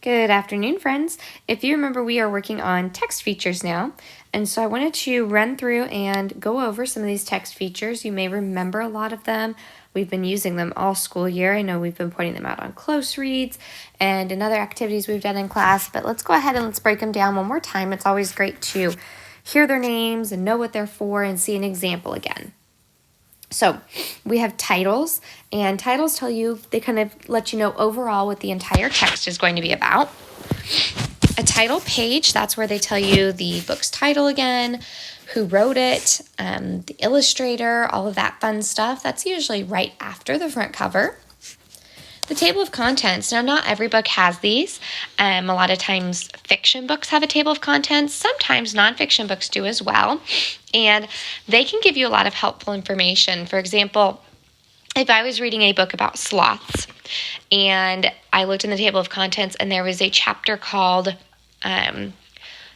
Good afternoon, friends. If you remember, we are working on text features now. And so I wanted to run through and go over some of these text features. You may remember a lot of them. We've been using them all school year. I know we've been pointing them out on close reads and in other activities we've done in class, but let's go ahead and let's break them down one more time. It's always great to hear their names and know what they're for and see an example again. So we have titles, and titles tell you, they kind of let you know overall what the entire text is going to be about. A title page, that's where they tell you the book's title again, who wrote it, the illustrator, all of that fun stuff. That's usually right after the front cover. The table of contents. Now, not every book has these. A lot of times fiction books have a table of contents. Sometimes nonfiction books do as well. And they can give you a lot of helpful information. For example, if I was reading a book about sloths and I looked in the table of contents and there was a chapter called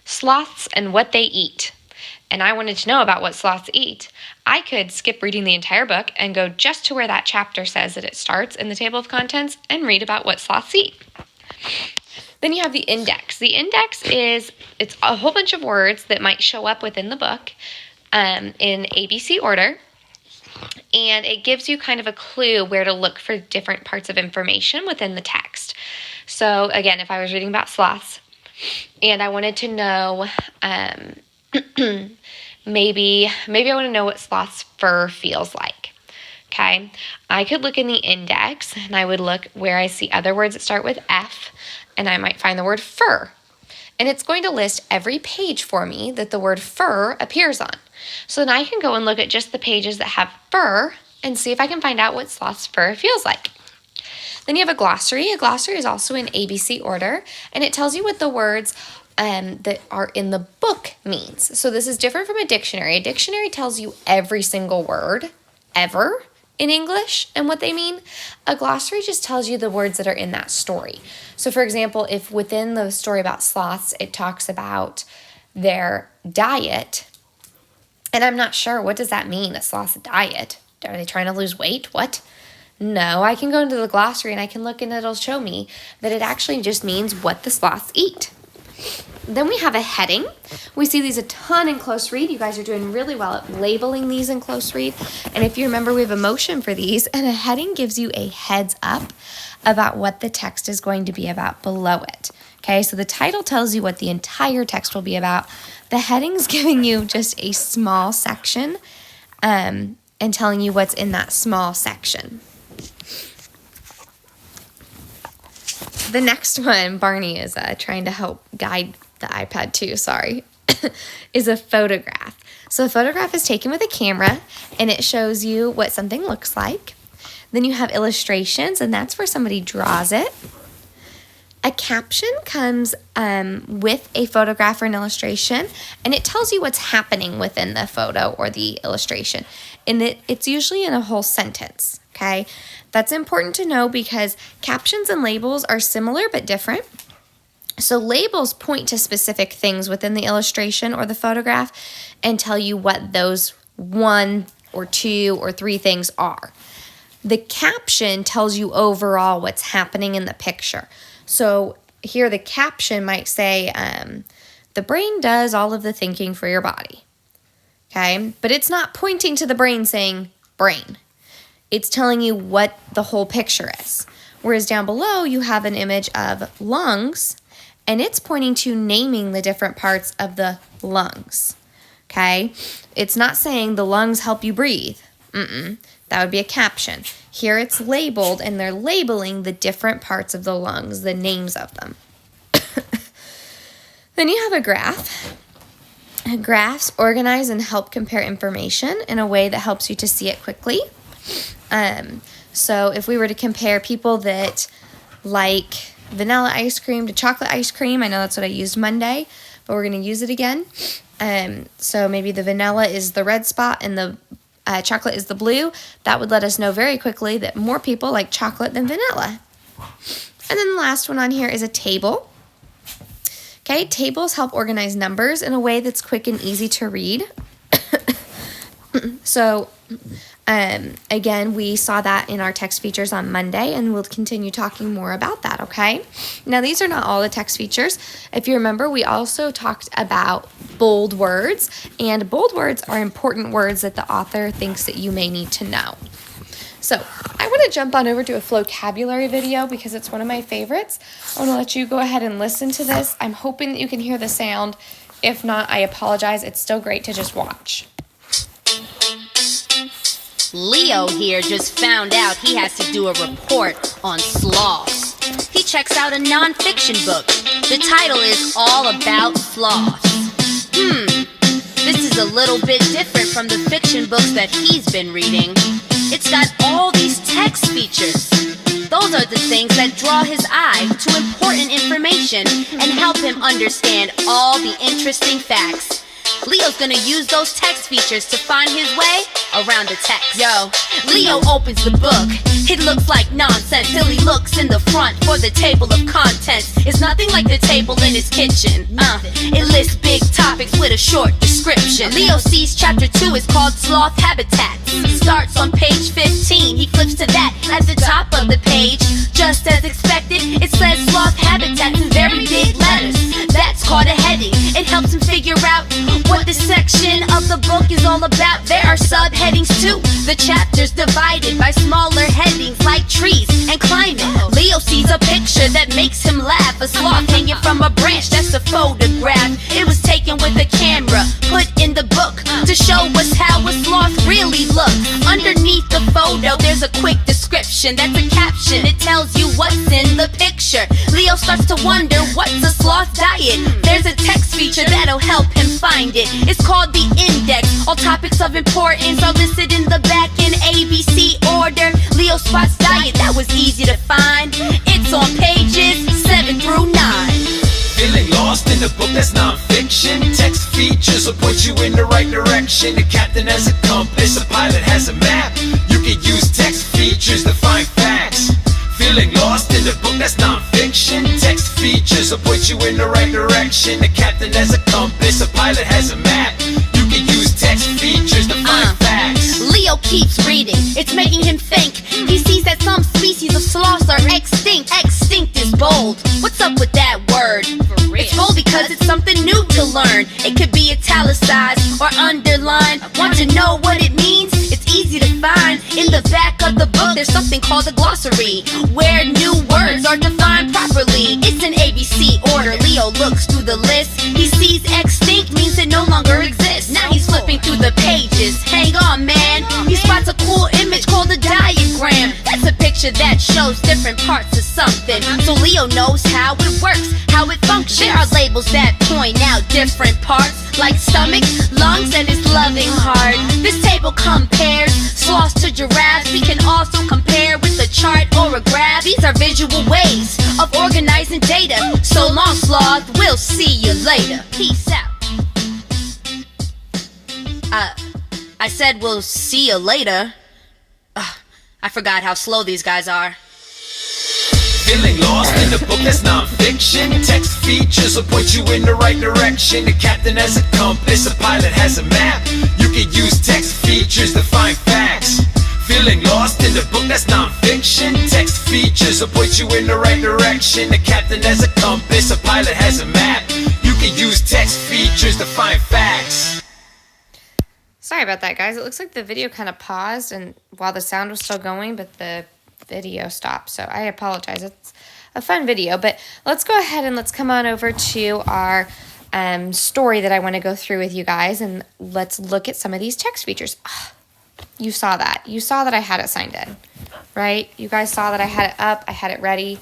Sloths and What They Eat, and I wanted to know about what sloths eat, I could skip reading the entire book and go just to where that chapter says that it starts in the table of contents and read about what sloths eat. Then you have the index. The index it's a whole bunch of words that might show up within the book in ABC order, and it gives you kind of a clue where to look for different parts of information within the text. So again, if I was reading about sloths and I wanted to know maybe I want to know what sloth's fur feels like. Okay, I could look in the index and I would look where I see other words that start with F, and I might find the word fur. And it's going to list every page for me that the word fur appears on. So then I can go and look at just the pages that have fur and see if I can find out what sloth's fur feels like. Then you have a glossary. A glossary is also in ABC order, and it tells you what the words that are in the book means. So this is different from a dictionary. A dictionary tells you every single word ever in English and what they mean. A glossary just tells you the words that are in that story. So for example, if within the story about sloths, it talks about their diet, and I'm not sure, what does that mean, a sloth's diet? Are they trying to lose weight? What? No, I can go into the glossary and I can look and it'll show me that it actually just means what the sloths eat. Then we have a heading. We see these a ton in close read. You guys are doing really well at labeling these in close read. And if you remember, we have a motion for these, and a heading gives you a heads up about what the text is going to be about below it. Okay, so the title tells you what the entire text will be about. The heading's giving you just a small section and telling you what's in that small section. The next one, Barney is trying to help guide the iPad too, sorry, is a photograph. So a photograph is taken with a camera, and it shows you what something looks like. Then you have illustrations, and that's where somebody draws it. A caption comes with a photograph or an illustration, and it tells you what's happening within the photo or the illustration. And it's usually in a whole sentence, okay? That's important to know because captions and labels are similar but different. So labels point to specific things within the illustration or the photograph and tell you what those 1 or 2 or 3 things are. The caption tells you overall what's happening in the picture. So here the caption might say, the brain does all of the thinking for your body. Okay, but it's not pointing to the brain saying brain. It's telling you what the whole picture is. Whereas down below, you have an image of lungs, and it's pointing to naming the different parts of the lungs. Okay, it's not saying the lungs help you breathe. That would be a caption. Here it's labeled, and they're labeling the different parts of the lungs, the names of them. Then you have a graph. Graphs organize and help compare information in a way that helps you to see it quickly. So if we were to compare people that like vanilla ice cream to chocolate ice cream, I know that's what I used Monday, but we're going to use it again. So maybe the vanilla is the red spot and the chocolate is the blue. That would let us know very quickly that more people like chocolate than vanilla. And then the last one on here is a table. Okay, tables help organize numbers in a way that's quick and easy to read. So Again, we saw that in our text features on Monday, and we'll continue talking more about that, okay? Now, these are not all the text features. If you remember, we also talked about bold words, and bold words are important words that the author thinks that you may need to know. So I want to jump on over to a vocabulary video because it's one of my favorites. I want to let you go ahead and listen to this. I'm hoping that you can hear the sound. If not, I apologize. It's still great to just watch. Leo here just found out he has to do a report on sloths. He checks out a non-fiction book. The title is All About Sloths. This is a little bit different from the fiction books that he's been reading. It's got all these text features. Those are the things that draw his eye to important information and help him understand all the interesting facts. Leo's gonna use those text features to find his way around the text. Yo, Leo opens the book. It looks like nonsense till he looks in the front for the table of contents. It's nothing like the table in his kitchen. It lists big topics with a short description. Leo sees chapter 2 is called Sloth Habitats. Starts on page 15. He flips to that at the top of the page. Just as expected, it says Sloth Habitats in very big letters. That's called a heading. It helps him figure out what this section of the book is all about. There are subheadings too. The chapter's divided by smaller headings like trees and climate. Leo sees a picture that makes him laugh. A sloth hanging from a branch, that's a photograph. It was taken with a camera, put in the book to show us how a sloth really looks. Underneath the photo, there's a quick description. That's a caption. It tells you what's in the picture. Leo starts to wonder, what's a sloth diet? There's a text feature that'll help him find it. It's called the index. All topics of importance are listed in the back in ABC order. Leo spots diet, that was easy to find. It's on pages 7 through 9. Feeling lost in a book that's non-fiction? Text features will point you in the right direction. The captain has a compass, a pilot has a map. You can use text features to find facts. Feeling lost in a book that's non-fiction? Text features will point you in the right direction. The captain has a compass, a pilot has a map. You can use text features to find facts. Leo keeps reading, it's making him think. He sees that some species of sloths are extinct. Extinct is bold. What's up with that word? It's bold because it's something new to learn. It could be italicized or underlined. Want to know what it means? It's easy to find. In the back of the book, there's something called a glossary, where new words are defined properly. It's an ABC order. Leo looks through the list. He sees extinct means it no longer exists. Now he's flipping through the pages. Hang on, man. He spots a cool image called a diagram. That's a picture that shows different parts of something. So Leo knows how it works, how it functions. There are labels that point out different parts, like stomach, lungs, and his loving heart. This table compares sloths to giraffes. We can also compare with a chart or a graph. These are visual ways of organizing data. So long, sloth. We'll see you later. Peace out. I said we'll see you later. I forgot how slow these guys are. Feeling lost in a book that's non-fiction? Text features will point you in the right direction. The captain has a compass, a pilot has a map. You can use text features to find facts. Feeling lost in a book that's non-fiction? Text features will point you in the right direction. The captain has a compass, a pilot has a map. You can use text features to find facts. Sorry about that, guys. It looks like the video kind of paused and while the sound was still going, but the video stopped. So I apologize. It's a fun video, but let's go ahead and let's come on over to our story that I want to go through with you guys, and let's look at some of these text features. You saw that. You saw that I had it signed in, right? You guys saw that I had it up. I had it ready.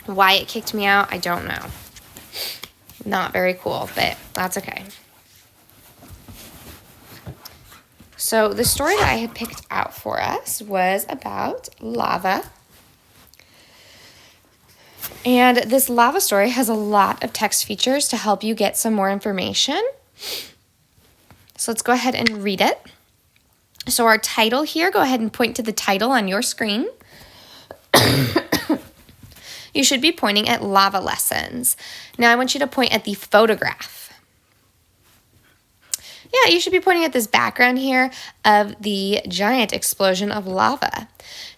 Why it kicked me out, I don't know. Not very cool, but that's okay. So the story that I had picked out for us was about lava. And this lava story has a lot of text features to help you get some more information. So let's go ahead and read it. So our title here, go ahead and point to the title on your screen. You should be pointing at lava lessons. Now I want you to point at the photograph. Yeah, you should be pointing at this background here of the giant explosion of lava.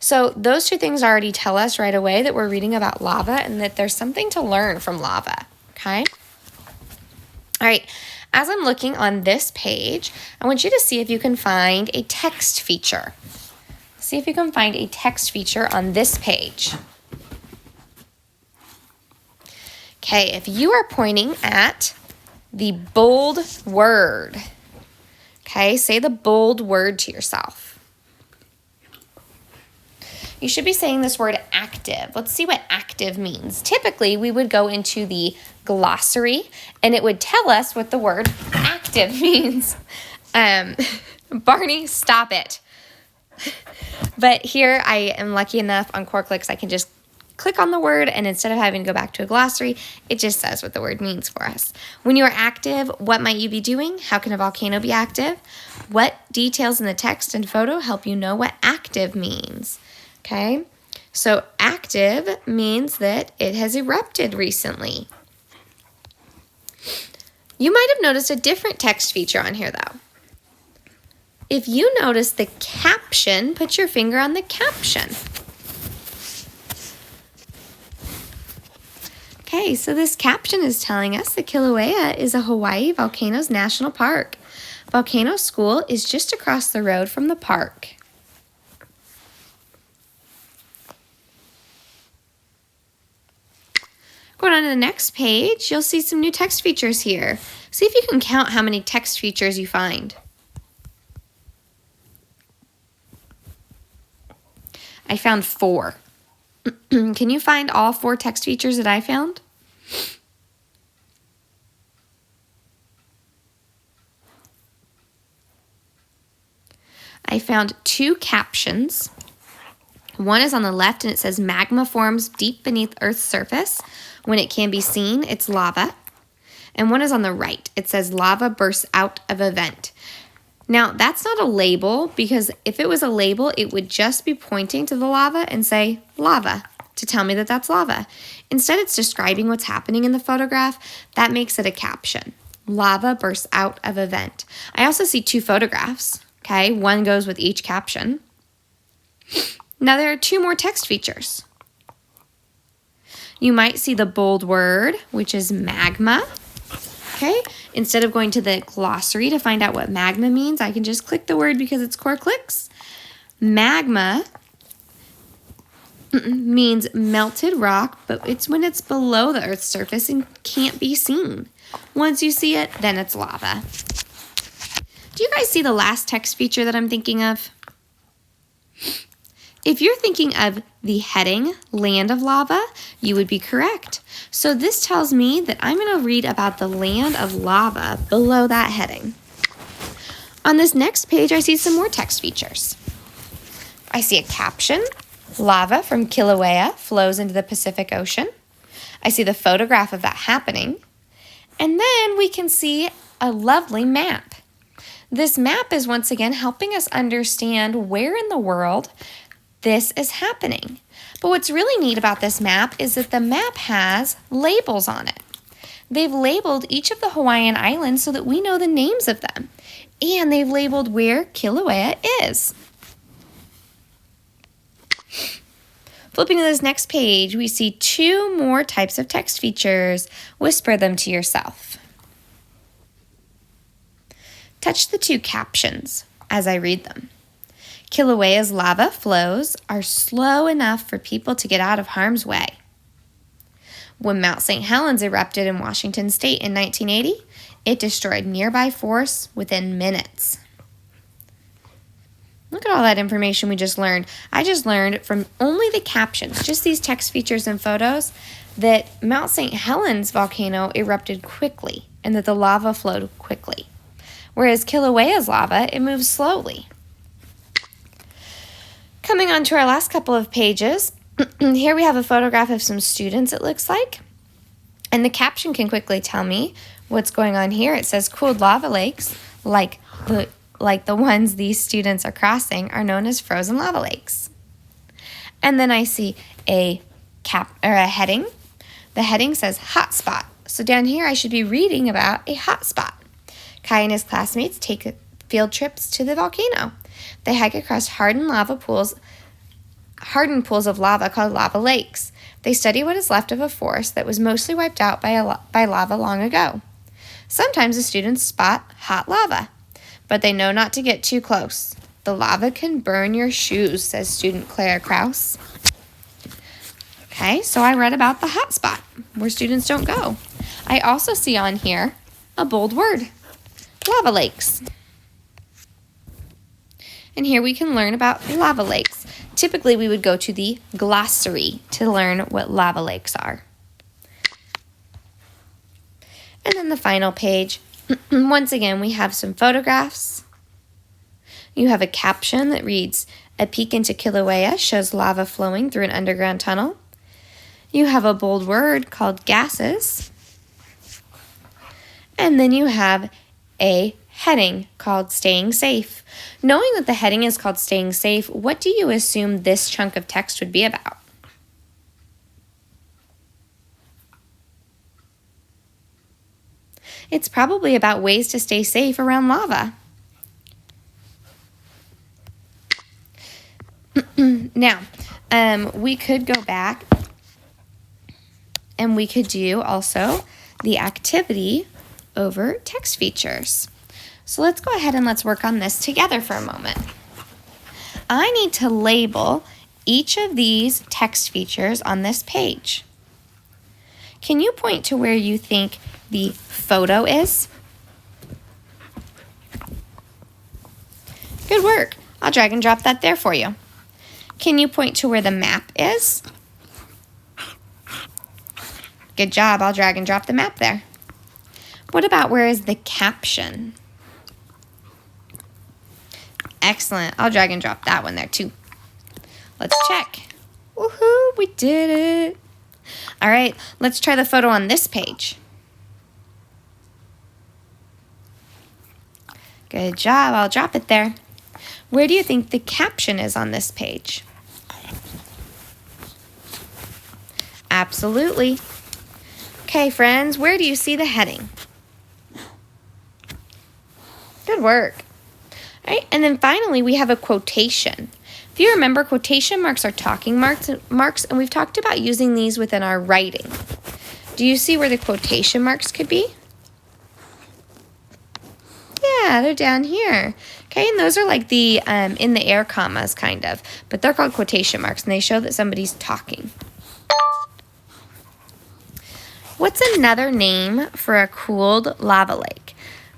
So those two things already tell us right away that we're reading about lava and that there's something to learn from lava, okay? All right, as I'm looking on this page, I want you to see if you can find a text feature. See if you can find a text feature on this page. Okay, if you are pointing at the bold word, okay, say the bold word to yourself. You should be saying this word active. Let's see what active means. Typically, we would go into the glossary and it would tell us what the word active means. Barney, stop it. But here I am lucky enough on Core Clicks, I can just click on the word, and instead of having to go back to a glossary, it just says what the word means for us. When you are active, what might you be doing? How can a volcano be active? What details in the text and photo help you know what active means? Okay, so active means that it has erupted recently. You might have noticed a different text feature on here, though. If you notice the caption, put your finger on the caption. Okay, so this caption is telling us that Kilauea is a Hawaii Volcanoes National Park. Volcano School is just across the road from the park. Going on to the next page, you'll see some new text features here. See if you can count how many text features you find. I found 4. Can you find all 4 text features that I found? I found 2 captions. One is on the left and it says magma forms deep beneath Earth's surface. When it can be seen, it's lava. And one is on the right. It says lava bursts out of a vent. Now, that's not a label, because if it was a label, it would just be pointing to the lava and say lava to tell me that that's lava. Instead, it's describing what's happening in the photograph. That makes it a caption. Lava bursts out of a vent. I also see 2 photographs, okay? One goes with each caption. Now, there are 2 more text features. You might see the bold word, which is magma. Okay, instead of going to the glossary to find out what magma means, I can just click the word because it's Core Clicks. Magma means melted rock, but it's when it's below the Earth's surface and can't be seen. Once you see it, then it's lava. Do you guys see the last text feature that I'm thinking of? If you're thinking of the heading, Land of Lava, you would be correct. So this tells me that I'm going to read about the land of lava below that heading. On this next page, I see some more text features. I see a caption, lava from Kilauea flows into the Pacific Ocean. I see the photograph of that happening. And then we can see a lovely map. This map is once again helping us understand where in the world this is happening. But what's really neat about this map is that the map has labels on it. They've labeled each of the Hawaiian islands so that we know the names of them. And they've labeled where Kilauea is. Flipping to this next page, we see 2 more types of text features. Whisper them to yourself. Touch the 2 captions as I read them. Kilauea's lava flows are slow enough for people to get out of harm's way. When Mount St. Helens erupted in Washington State in 1980, it destroyed nearby forests within minutes. Look at all that information we just learned. I just learned from only the captions, just these text features and photos, that Mount St. Helens volcano erupted quickly and that the lava flowed quickly. Whereas Kilauea's lava, it moves slowly. Coming on to our last couple of pages, here we have a photograph of some students, it looks like. And the caption can quickly tell me what's going on here. It says cooled lava lakes, like the ones these students are crossing, are known as frozen lava lakes. And then I see a heading. The heading says hotspot. So down here I should be reading about a hotspot. Kai and his classmates take field trips to the volcano. They hike across hardened pools of lava called lava lakes. They study what is left of a forest that was mostly wiped out by lava long ago. Sometimes the students spot hot lava, but they know not to get too close. The lava can burn your shoes, says student Clara Krause. Okay, so I read about the hot spot where students don't go. I also see on here a bold word, lava lakes. And here we can learn about lava lakes. Typically, we would go to the glossary to learn what lava lakes are. And then the final page, once again, we have some photographs. You have a caption that reads, "A peek into Kilauea shows lava flowing through an underground tunnel." You have a bold word called gases. And then you have a heading called staying safe. Knowing that the heading is called staying safe, what do you assume this chunk of text would be about? It's probably about ways to stay safe around lava. Now, we could go back and we could do also the activity over text features. So let's go ahead and let's work on this together for a moment. I need to label each of these text features on this page. Can you point to where you think the photo is? Good work. I'll drag and drop that there for you. Can you point to where the map is? Good job. I'll drag and drop the map there. What about where is the caption? Excellent. I'll drag and drop that one there too. Let's check. Woohoo, we did it. All right, let's try the photo on this page. Good job. I'll drop it there. Where do you think the caption is on this page? Absolutely. Okay, friends, where do you see the heading? Good work. All right, and then finally we have a quotation. If you remember, quotation marks are talking marks, and we've talked about using these within our writing. Do you see where the quotation marks could be? Yeah, they're down here. Okay, and those are like the in the air commas kind of, but they're called quotation marks and they show that somebody's talking. What's another name for a cooled lava lake?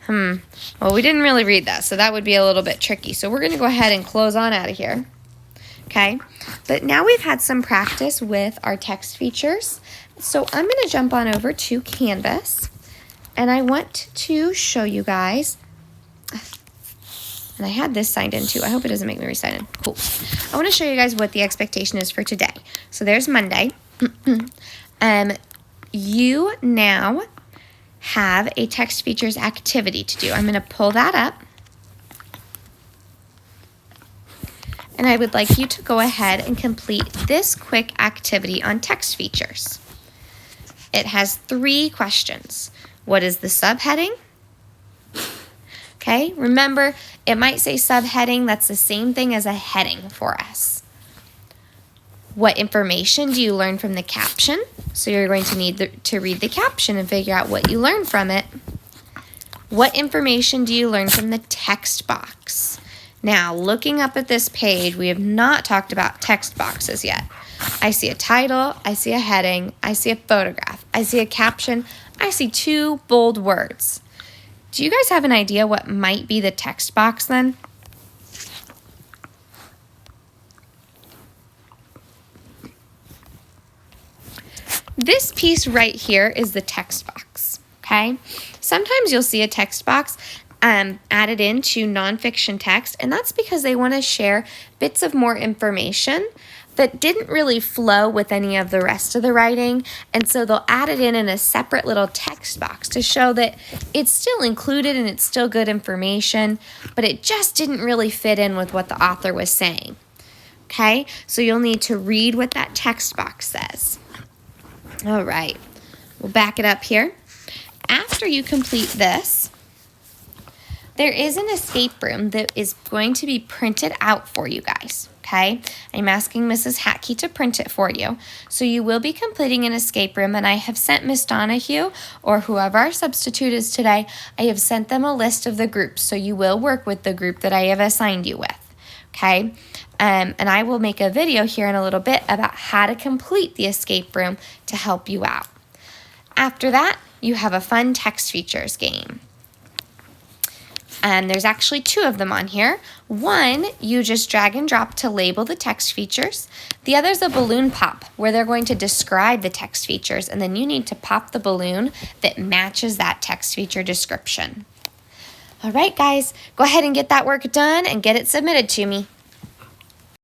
Well, we didn't really read that, so that would be a little bit tricky. So we're going to go ahead and close on out of here. Okay, but now we've had some practice with our text features. So I'm going to jump on over to Canvas, and I want to show you guys, and I had this signed in too. I hope it doesn't make me re-sign in. Cool. I want to show you guys what the expectation is for today. So there's Monday. You now have a text features activity to do. I'm going to pull that up. And I would like you to go ahead and complete this quick activity on text features. It has 3 questions. What is the subheading? Okay, remember, it might say subheading. That's the same thing as a heading for us. What information do you learn from the caption? So you're going to need to read the caption and figure out what you learned from it. What information do you learn from the text box? Now, looking up at this page, we have not talked about text boxes yet. I see a title, I see a heading, I see a photograph, I see a caption, I see 2 bold words. Do you guys have an idea what might be the text box then? This piece right here is the text box, okay? Sometimes you'll see a text box added into nonfiction text, and that's because they want to share bits of more information that didn't really flow with any of the rest of the writing, and so they'll add it in a separate little text box to show that it's still included and it's still good information, but it just didn't really fit in with what the author was saying. Okay, so you'll need to read what that text box says. All right, we'll back it up here. After you complete this, there is an escape room that is going to be printed out for you guys, okay? I'm asking Mrs. Hatkey to print it for you. So you will be completing an escape room, and I have sent Miss Donahue, or whoever our substitute is today, I have sent them a list of the groups, so you will work with the group that I have assigned you with, okay? And I will make a video here in a little bit about how to complete the escape room to help you out. After that, you have a fun text features game. And there's actually 2 of them on here. One, you just drag and drop to label the text features. The other's a balloon pop, where they're going to describe the text features, and then you need to pop the balloon that matches that text feature description. All right, guys, go ahead and get that work done and get it submitted to me.